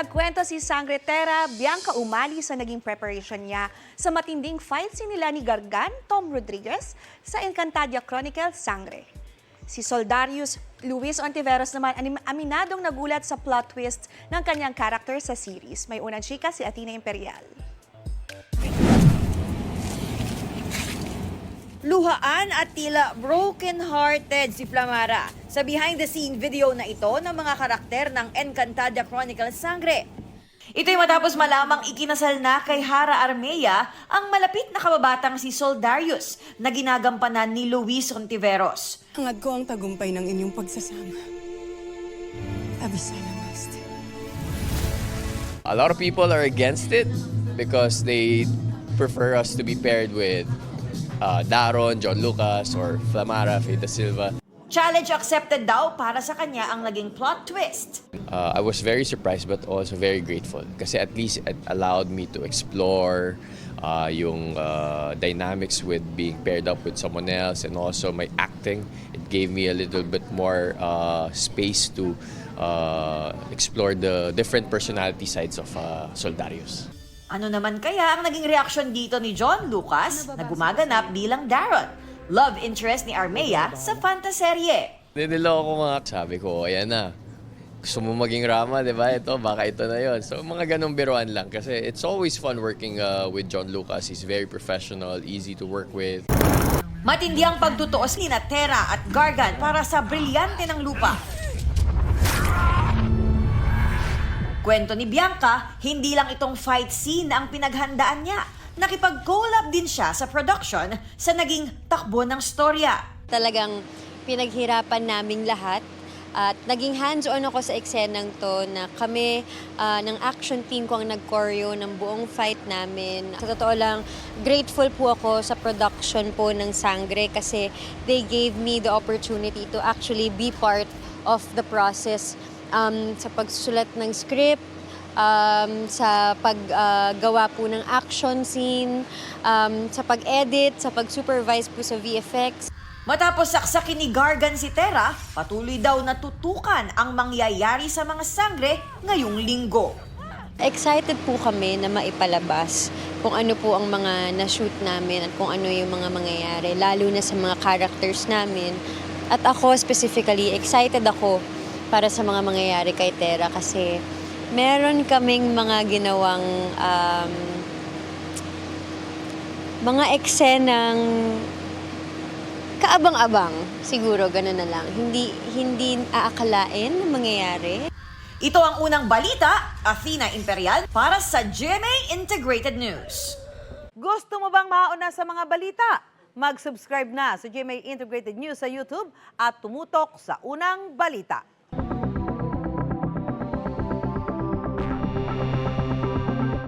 Nagkwento si Sangretera Bianca Umali sa naging preparation niya sa matinding fight nila ni Gargan, Tom Rodriguez sa Encantadia Chronicles Sangre. Si Soldarius Luis Ontiveros naman aminadong nagulat sa plot twist ng kanyang character sa series. May unang chika si Athena Imperial. Luhaan at tila broken-hearted si Flamara sa behind-the-scene video na ito ng mga karakter ng Encantadia Chronicles Sangre. Ito'y matapos malamang ikinasal na kay Hara Armea ang malapit na kababatang si Soldarius na ginagampanan ni Luis Ontiveros. Hangad ko ang tagumpay ng inyong pagsasama. Abisala, Master. A lot of people are against it because they prefer us to be paired with Daron, John Lucas, or Flamara, Fita Silva. Challenge accepted daw para sa kanya ang naging plot twist. I was very surprised but also very grateful kasi at least it allowed me to explore yung dynamics with being paired up with someone else and also my acting. It gave me a little bit more space to explore the different personality sides of Soldarius. Ano naman kaya ang naging reaksyon dito ni John Lucas na gumaganap bilang Daron, love interest ni Armea sa fantaserye? Niloko ko mga sabi ko, ayan na. Gusto mo maging Rama, di ba? Ito, baka ito na yon. So mga ganong biruan lang kasi it's always fun working with John Lucas. He's very professional, easy to work with. Matindi ang pagtutuos ni Tera at Gargan para sa brilyante ng lupa. Kwento ni Bianca, hindi lang itong fight scene ang pinaghandaan niya. Nakipag-collab din siya sa production sa naging takbo ng storya. Talagang pinaghirapan naming lahat at naging hands-on ako sa eksenang to na kami ng action team ko ang nag-choreo ng buong fight namin. Sa totoo lang, grateful po ako sa production po ng Sangre kasi they gave me the opportunity to actually be part of the process. Sa pagsusulat ng script, sa paggawa po ng action scene, sa pag-edit, sa pag-supervise po sa VFX. Matapos saksakin ni Gargan si Tera, patuloy daw natutukan ang mangyayari sa mga Sangre ngayong linggo. Excited po kami na maipalabas kung ano po ang mga na-shoot namin at kung ano yung mga mangyayari, lalo na sa mga characters namin. At ako specifically, excited ako para sa mga mangyayari kay Tera kasi meron kaming mga ginawang mga eksenang kaabang-abang. Siguro, ganun na lang. Hindi aakalain na mangyayari. Ito ang unang balita, Athena Imperial, para sa GMA Integrated News. Gusto mo bang mauna sa mga balita? Mag-subscribe na sa GMA Integrated News sa YouTube at tumutok sa unang balita.